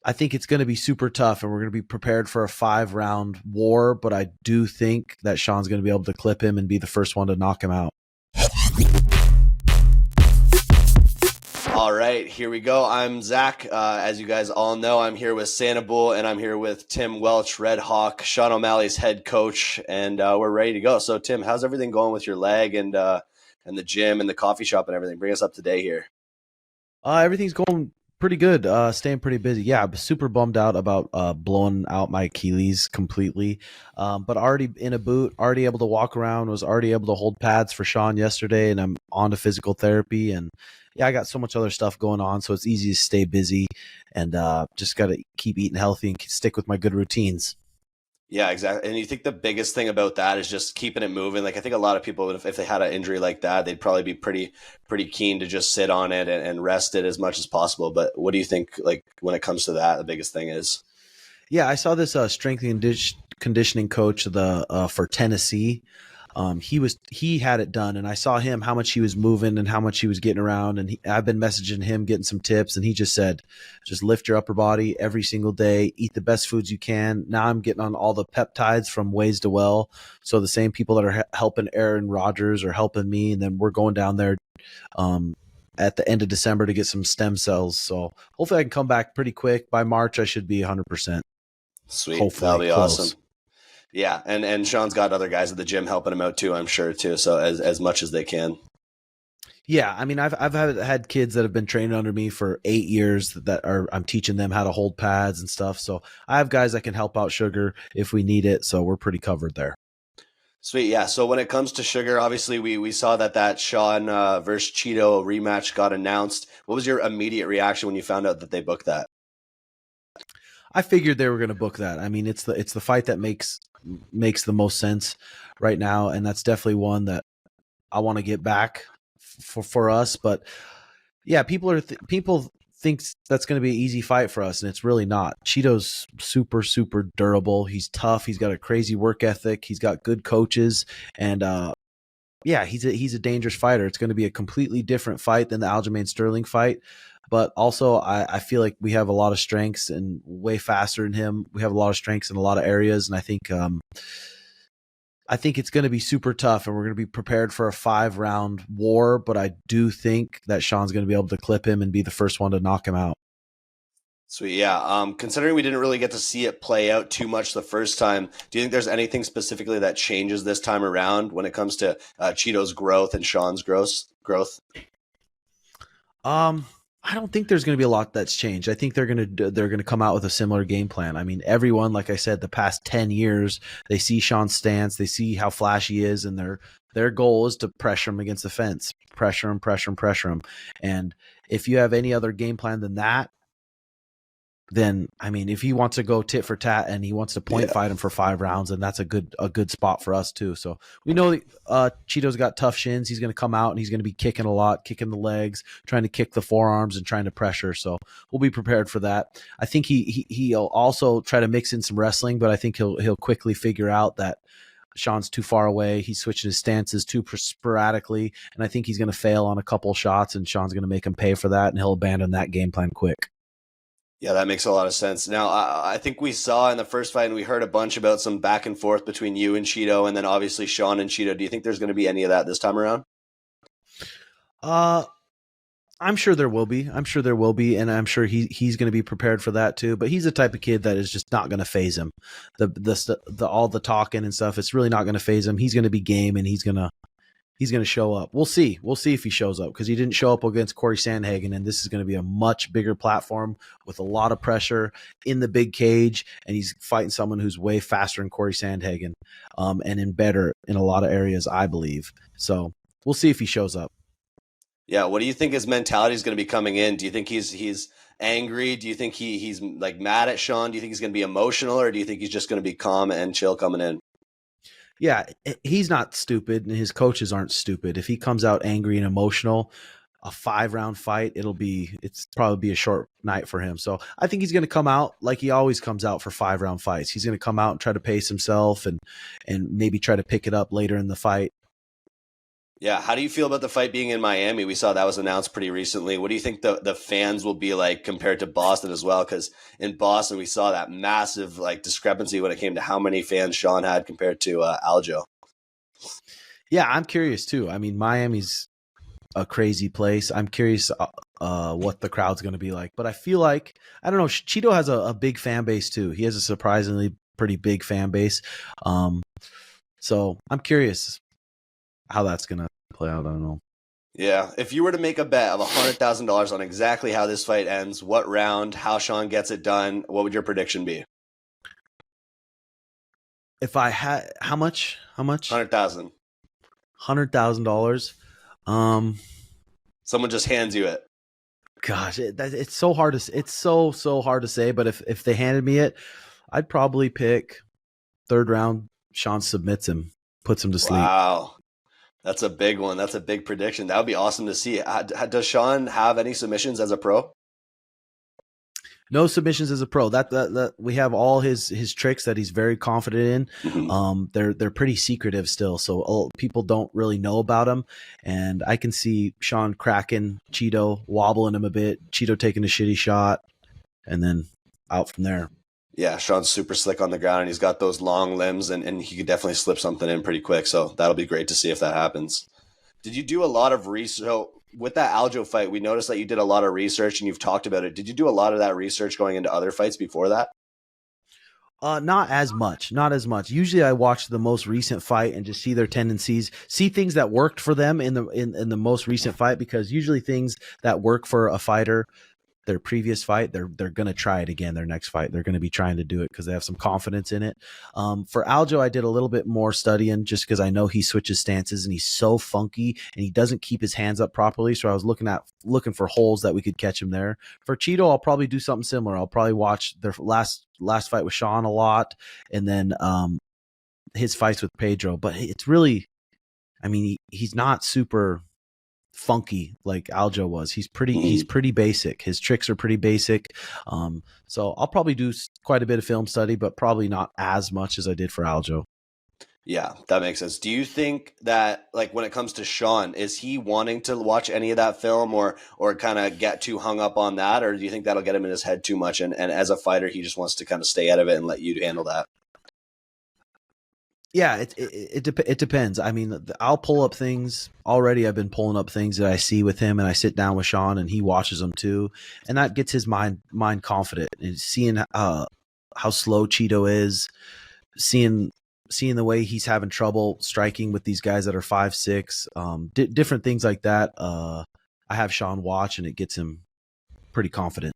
I think it's going to be super tough, and we're going to be prepared for a 5-round war. But I do think that Sean's going to be able to clip him and be the first one to knock him out. All right, here we go. I'm Zach. As you guys all know, I'm here with Sanabul, and I'm here with Tim Welch, Red Hawk, Sean O'Malley's head coach, and we're ready to go. So, Tim, how's everything going with your leg and the gym and the coffee shop and everything? Bring us up to date here. Everything's going pretty good. Staying pretty busy. Yeah, I'm super bummed out about blowing out my Achilles completely. But already in a boot, already able to walk around, was already able to hold pads for Sean yesterday, and I'm on to physical therapy. And yeah, I got so much other stuff going on, so it's easy to stay busy and just got to keep eating healthy and stick with my good routines. Yeah, exactly. And you think the biggest thing about that is just keeping it moving. Like I think a lot of people, if they had an injury like that, they'd probably be pretty keen to just sit on it and rest it as much as possible. But what do you think, like when it comes to that, the biggest thing is? Yeah, I saw this strength and conditioning coach for Tennessee. He had it done, and I saw him how much he was moving and how much he was getting around. And I've been messaging him, getting some tips, and he just said, just lift your upper body every single day, eat the best foods you can. Now I'm getting on all the peptides from Ways to Well, so the same people that are helping Aaron Rodgers are helping me, and then we're going down there at the end of December to get some stem cells. So hopefully I can come back pretty quick. By March I should be 100%. Sweet, Hopefully, that'll be close. awesome. Yeah, and Sean's got other guys at the gym helping him out too, I'm sure too. So as much as they can. Yeah, I mean, I've had kids that have been training under me for 8 years I'm teaching them how to hold pads and stuff. So I have guys that can help out Sugar if we need it. So we're pretty covered there. Sweet, yeah. So when it comes to Sugar, obviously we saw that Sean versus Chito rematch got announced. What was your immediate reaction when you found out that they booked that? I figured they were going to book that. I mean, it's the fight that makes the most sense right now, and that's definitely one that I want to get back for us. But yeah, people think that's going to be an easy fight for us, and it's really not. Chito's super durable. He's tough. He's got a crazy work ethic. He's got good coaches, and yeah, he's a dangerous fighter. It's going to be a completely different fight than the Aljamain Sterling fight. But also, I feel like we have a lot of strengths and way faster than him. We have a lot of strengths in a lot of areas, and I think it's going to be super tough, and we're going to be prepared for a 5-round war. But I do think that Sean's going to be able to clip him and be the first one to knock him out. Sweet, yeah. Considering we didn't really get to see it play out too much the first time, do you think there's anything specifically that changes this time around when it comes to Chito's growth and Sean's growth? I don't think there's going to be a lot that's changed. I think they're going to come out with a similar game plan. I mean, everyone, like I said, the past 10 years, they see Sean's stance, they see how flashy he is, and their goal is to pressure him against the fence, pressure him. And if you have any other game plan than that, then I mean, if he wants to go tit for tat and he wants to point fight him for 5 rounds, then that's a good spot for us too. So we know Chito's got tough shins. He's going to come out and he's going to be kicking a lot, kicking the legs, trying to kick the forearms and trying to pressure. So we'll be prepared for that. I think he'll also try to mix in some wrestling, but I think he'll quickly figure out that Sean's too far away. He's switching his stances too sporadically, and I think he's going to fail on a couple shots, and Sean's going to make him pay for that, and he'll abandon that game plan quick. Yeah, that makes a lot of sense. Now, I think we saw in the first fight, and we heard a bunch about some back and forth between you and Chito, and then obviously Sean and Chito. Do you think there's going to be any of that this time around? I'm sure there will be. And I'm sure he's going to be prepared for that too. But he's the type of kid that is just not going to phase him. The all the talking and stuff, it's really not going to phase him. He's going to be game, and he's going to show up. We'll see if he shows up, because he didn't show up against Corey Sandhagen, and this is going to be a much bigger platform with a lot of pressure in the big cage, and he's fighting someone who's way faster than Corey Sandhagen, and in better in a lot of areas, I believe. So we'll see if he shows up. Yeah, what do you think his mentality is going to be coming in? Do you think he's angry? Do you think he's like mad at Sean? Do you think he's going to be emotional, or do you think he's just going to be calm and chill coming in? Yeah, he's not stupid, and his coaches aren't stupid. If he comes out angry and emotional, a 5-round fight, it's probably be a short night for him. So I think he's going to come out like he always comes out for 5-round fights. He's going to come out and try to pace himself and maybe try to pick it up later in the fight. Yeah, how do you feel about the fight being in Miami? We saw that was announced pretty recently. What do you think the fans will be like compared to Boston as well? Because in Boston we saw that massive like discrepancy when it came to how many fans Sean had compared to Aljo. Yeah, I'm curious too. I mean, Miami's a crazy place. I'm curious what the crowd's going to be like. But I feel like, I don't know, Chito has a big fan base too. He has a surprisingly pretty big fan base. So I'm curious how that's going to play out. I don't know. Yeah, if you were to make a bet of $100,000 on exactly how this fight ends, what round, how Sean gets it done, what would your prediction be? If I had, how much? 100,000. $100,000. Someone just hands you it. Gosh, it's so hard to, it's so hard to say. But if they handed me it, I'd probably pick third round. Sean submits him, puts him to sleep. Wow. That's a big one. That's a big prediction. That would be awesome to see. Does Sean have any submissions as a pro? No submissions as a pro. That we have all his tricks that he's very confident in. Mm-hmm. They're pretty secretive still, so people don't really know about him. And I can see Sean cracking Chito, wobbling him a bit, Chito taking a shitty shot, and then out from there. Yeah, Sean's super slick on the ground, and he's got those long limbs, and he could definitely slip something in pretty quick. So that'll be great to see if that happens. Did you do a lot of research? So with that Aljo fight, we noticed that you did a lot of research and you've talked about it. Did you do a lot of that research going into other fights before that? Not as much. Usually I watch the most recent fight and just see their tendencies, see things that worked for them in the most recent fight, because usually things that work for a fighter, their previous fight, they're going to try it again. Their next fight, they're going to be trying to do it because they have some confidence in it. For Aljo, I did a little bit more studying just because I know he switches stances and he's so funky and he doesn't keep his hands up properly. So I was looking for holes that we could catch him there. For Chito, I'll probably do something similar. I'll probably watch their last fight with Sean a lot, and then his fights with Pedro. But it's really, I mean, he's not super funky like Aljo was. He's pretty basic. His tricks are pretty basic. So I'll probably do quite a bit of film study, but probably not as much as I did for Aljo. Yeah, that makes sense. Do you think that, like, when it comes to Sean, is he wanting to watch any of that film or kind of get too hung up on that, or do you think that'll get him in his head too much, and as a fighter he just wants to kind of stay out of it and let you handle that? Yeah, it depends. I mean, I'll pull up things already. I've been pulling up things that I see with him, and I sit down with Sean, and he watches them too, and that gets his mind confident. And seeing how slow Chito is, seeing the way he's having trouble striking with these guys that are 5'6", different things like that. I have Sean watch, and it gets him pretty confident.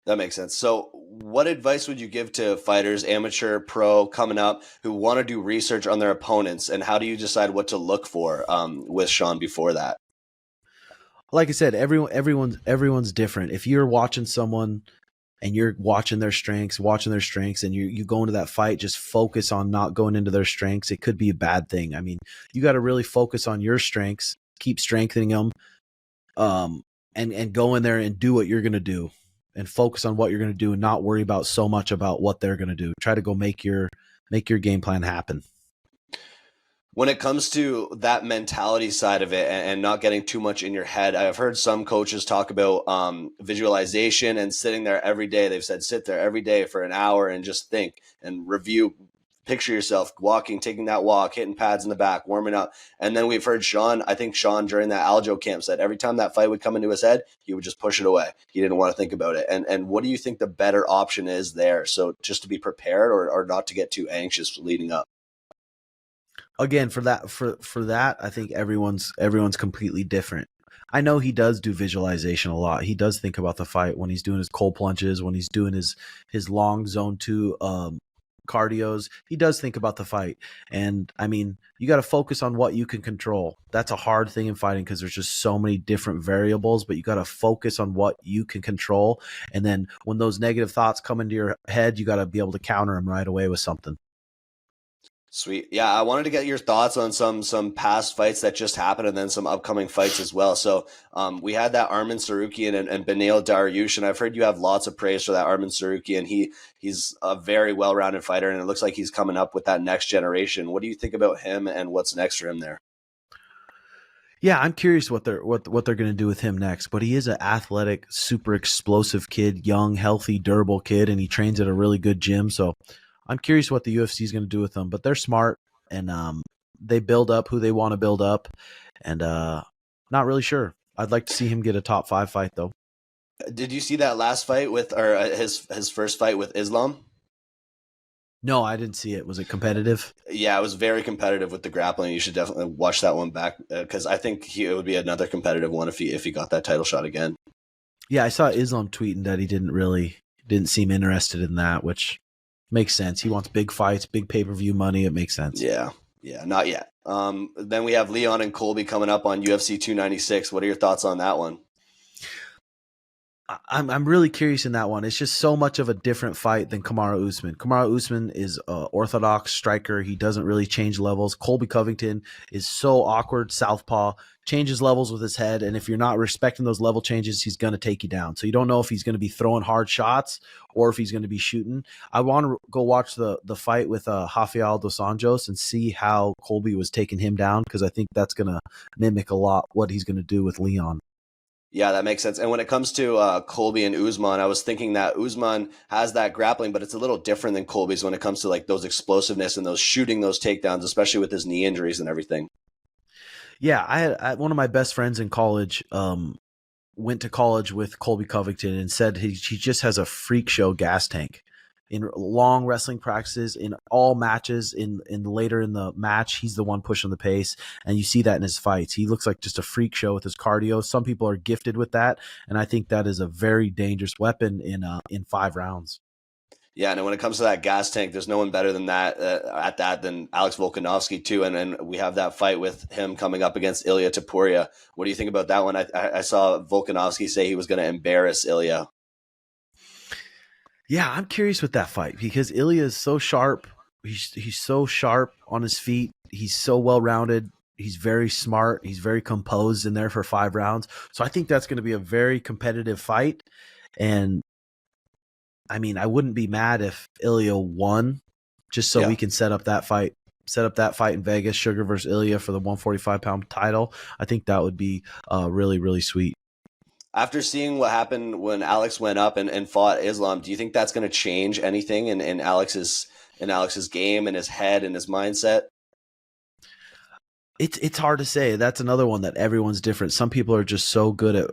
That makes sense. So what advice would you give to fighters, amateur, pro, coming up, who want to do research on their opponents, and how do you decide what to look for with Sean before that? Like I said, everyone's different. If you're watching someone and you're watching their strengths, and you go into that fight, just focus on not going into their strengths, it could be a bad thing. I mean, you got to really focus on your strengths, keep strengthening them, and go in there and do what you're going to do, and focus on what you're going to do, and not worry about so much about what they're going to do. Try to go make your game plan happen. When it comes to that mentality side of it and not getting too much in your head, I've heard some coaches talk about visualization and sitting there every day. They've said sit there every day for an hour and just think and review. Picture yourself walking, taking that walk, hitting pads in the back, warming up. And then we've heard Sean, I think Sean during that Aljo camp said every time that fight would come into his head, he would just push it away. He didn't want to think about it. And what do you think the better option is there? So just to be prepared or not to get too anxious leading up? Again, for that, I think everyone's completely different. I know he does do visualization a lot. He does think about the fight when he's doing his cold plunges, when he's doing his long zone 2 cardios. He does think about the fight. And I mean, you got to focus on what you can control. That's a hard thing in fighting because there's just so many different variables, but you got to focus on what you can control. And then when those negative thoughts come into your head, you got to be able to counter them right away with something. Sweet. Yeah, I wanted to get your thoughts on some past fights that just happened and then some upcoming fights as well. So we had that Arman Tsarukyan and Beneil Dariush, and I've heard you have lots of praise for that Arman Tsarukyan. He's a very well-rounded fighter, and it looks like he's coming up with that next generation. What do you think about him and what's next for him there? Yeah, I'm curious what they're going to do with him next. But he is an athletic, super explosive kid, young, healthy, durable kid, and he trains at a really good gym. So I'm curious what the UFC is going to do with him. But they're smart, and they build up who they want to build up, and not really sure. I'd like to see him get a top 5 fight though. Did you see that last fight with, or his first fight with Islam? No, I didn't see it. Was it competitive? Yeah, it was very competitive with the grappling. You should definitely watch that one back because I think it would be another competitive one if he got that title shot again. Yeah, I saw Islam tweeting that he didn't seem interested in that, which makes sense. He wants big fights, big pay-per-view money. It makes sense. Yeah, not yet. Then we have Leon and Colby coming up on UFC 296. What are your thoughts on that one? I'm really curious in that one. It's just so much of a different fight than Kamaru Usman. Kamaru Usman is an orthodox striker. He doesn't really change levels. Colby Covington is so awkward, southpaw, changes levels with his head, and if you're not respecting those level changes, he's going to take you down. So you don't know if he's going to be throwing hard shots or if he's going to be shooting. I want to go watch the fight with Rafael dos Anjos and see how Colby was taking him down, because I think that's going to mimic a lot what he's going to do with Leon. Yeah, that makes sense. And when it comes to Colby and Usman, I was thinking that Usman has that grappling, but it's a little different than Colby's when it comes to like those explosiveness and those shooting those takedowns, especially with his knee injuries and everything. Yeah, I had one of my best friends in college went to college with Colby Covington and said he just has a freak show gas tank in long wrestling practices, in all matches, in later in the match, he's the one pushing the pace, and you see that in his fights. He looks like just a freak show with his cardio. Some people are gifted with that, and I think that is a very dangerous weapon in 5 rounds. Yeah, and when it comes to that gas tank, there's no one better than that at that than Alex Volkanovski too. And then we have that fight with him coming up against Ilia Topuria. What do you think about that one? I saw Volkanovski say he was going to embarrass Ilia. Yeah, I'm curious with that fight because Ilia is so sharp. He's so sharp on his feet. He's so well rounded. He's very smart. He's very composed in there for 5 rounds. So I think that's going to be a very competitive fight. And I mean, I wouldn't be mad if Ilia won, just so we can set up that fight in Vegas, Sugar versus Ilia for the 145-pound title. I think that would be really, really sweet. After seeing what happened when Alex went up and fought Islam, do you think that's going to change anything in Alex's game and his head and his mindset? It's hard to say. That's another one that everyone's different. Some people are just so good at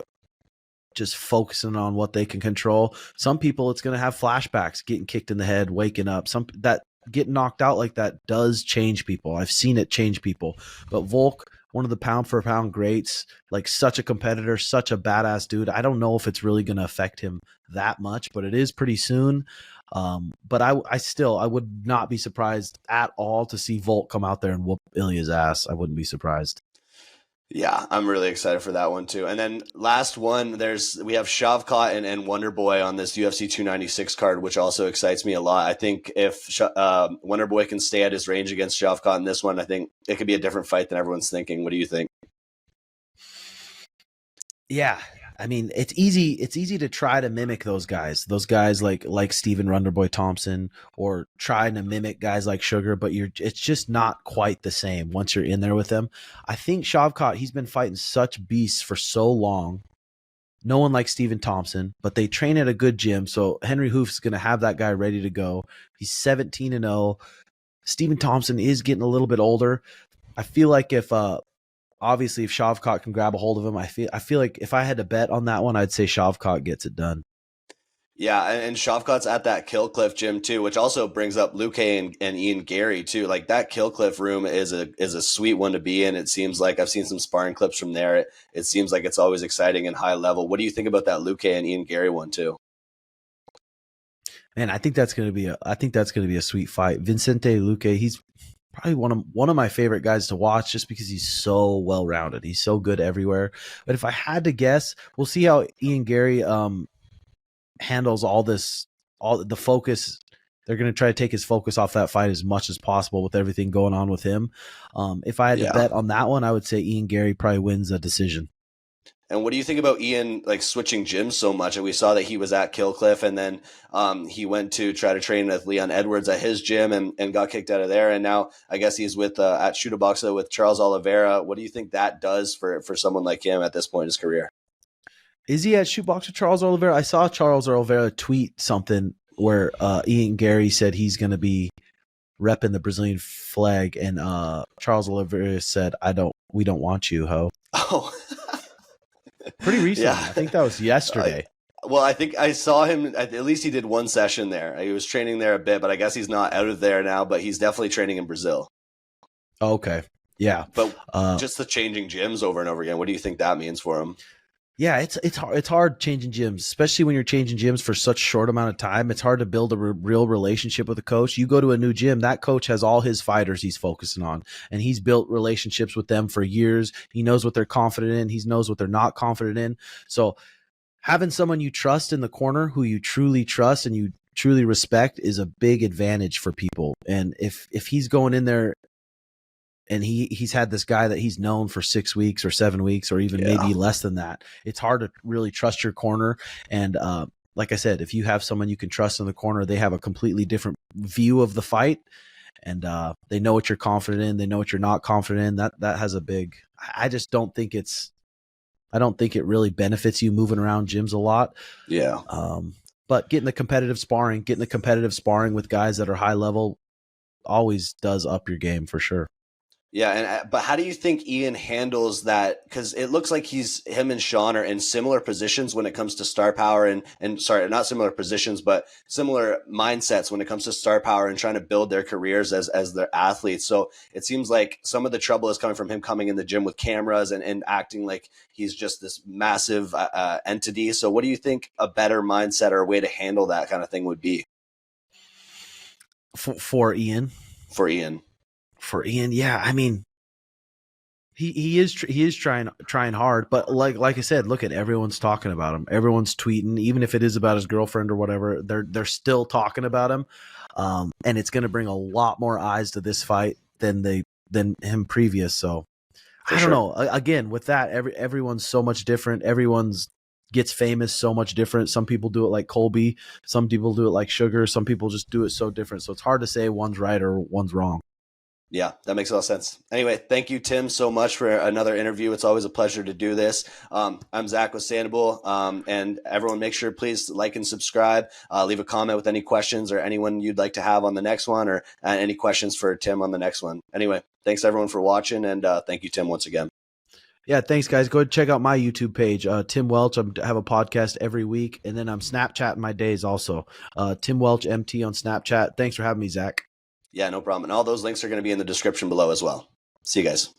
just focusing on what they can control. Some people, it's going to have flashbacks, getting kicked in the head, waking up. Some that getting knocked out like that does change people. I've seen it change people. But Volk, one of the pound for pound greats, like such a competitor, such a badass dude. I don't know if it's really going to affect him that much, but it is pretty soon. But I would not be surprised at all to see Volk come out there and whoop Ilia's ass. I wouldn't be surprised. Yeah, I'm really excited for that one too. And then last one, we have Shavkat and Wonderboy on this UFC 296 card, which also excites me a lot. I think if Wonderboy can stay at his range against Shavkat in this one, I think it could be a different fight than everyone's thinking. What do you think? Yeah, I mean, it's easy to try to mimic those guys like Steven Wonderboy Thompson, or trying to mimic guys like Sugar, but it's just not quite the same once you're in there with them. I think Shavkat, he's been fighting such beasts for so long. No one likes Steven Thompson, but they train at a good gym, so Henry Hoof's going to have that guy ready to go. He's 17-0. Steven Thompson is getting a little bit older. I feel like obviously, if Shavkat can grab a hold of him, I feel like if I had to bet on that one, I'd say Shavkat gets it done. Yeah, and Shavkat's at that Kill Cliff gym too, which also brings up Luque and Ian Garry too. Like that Kill Cliff room is a sweet one to be in. It seems like I've seen some sparring clips from there. It seems like it's always exciting and high level. What do you think about that Luque and Ian Garry one too? Man, I think that's gonna be a sweet fight. Vicente Luque, he's probably one of my favorite guys to watch, just because he's so well rounded. He's so good everywhere. But if I had to guess, we'll see how Ian Garry handles all the focus. They're going to try to take his focus off that fight as much as possible with everything going on with him. If I had to bet on that one, I would say Ian Garry probably wins a decision. And what do you think about Ian like switching gyms so much? And we saw that he was at Killcliff, and then he went to try to train with Leon Edwards at his gym and got kicked out of there. And now I guess he's with at Shooter Boxer with Charles Oliveira. What do you think that does for someone like him at this point in his career? Is he at Shootboxer Charles Oliveira? I saw Charles Oliveira tweet something where Ian Garry said he's going to be repping the Brazilian flag, and Charles Oliveira said, we don't want you, ho." Oh. Pretty recently. Yeah. I think that was yesterday. Well, I think I saw him, at least he did one session there. He was training there a bit, but I guess he's not out of there now, but he's definitely training in Brazil. Okay. Yeah. But just the changing gyms over and over again, what do you think that means for him? Yeah, it's hard changing gyms, especially when you're changing gyms for such a short amount of time. It's hard to build a real relationship with a coach. You go to a new gym, that coach has all his fighters he's focusing on, and he's built relationships with them for years. He knows what they're confident in. He knows what they're not confident in. So having someone you trust in the corner who you truly trust and you truly respect is a big advantage for people. And if he's going in there and he's had this guy that he's known for 6 weeks or 7 weeks or even maybe less than that, it's hard to really trust your corner. And like I said, if you have someone you can trust in the corner, they have a completely different view of the fight, and they know what you're confident in. They know what you're not confident in. That has a big. I just don't think I don't think it really benefits you moving around gyms a lot. Yeah. But getting the competitive sparring with guys that are high level always does up your game for sure. Yeah, but how do you think Ian handles that? Because it looks like him and Sean are in similar positions when it comes to star power, and sorry, not similar positions, but similar mindsets when it comes to star power and trying to build their careers as their athletes. So it seems like some of the trouble is coming from him coming in the gym with cameras and acting like he's just this massive entity. So what do you think a better mindset or a way to handle that kind of thing would be? For Ian? For Ian, yeah. I mean, he is trying hard, but like I said, look at everyone's talking about him. Everyone's tweeting, even if it is about his girlfriend or whatever. They're still talking about him, and it's going to bring a lot more eyes to this fight than him previous. So I don't know. Again, with that, everyone's so much different. Everyone's gets famous so much different. Some people do it like Colby. Some people do it like Sugar. Some people just do it so different. So it's hard to say one's right or one's wrong. Yeah, that makes a lot of sense. Anyway, thank you, Tim, so much for another interview. It's always a pleasure to do this. I'm Zach with Sanabul, and everyone make sure please like and subscribe. Leave a comment with any questions or anyone you'd like to have on the next one, or any questions for Tim on the next one. Anyway, thanks everyone for watching, and thank you, Tim, once again. Yeah, thanks, guys. Go ahead and check out my YouTube page, Tim Welch. I have a podcast every week, and then I'm Snapchatting my days also. Tim Welch MT on Snapchat. Thanks for having me, Zach. Yeah, no problem. And all those links are going to be in the description below as well. See you guys.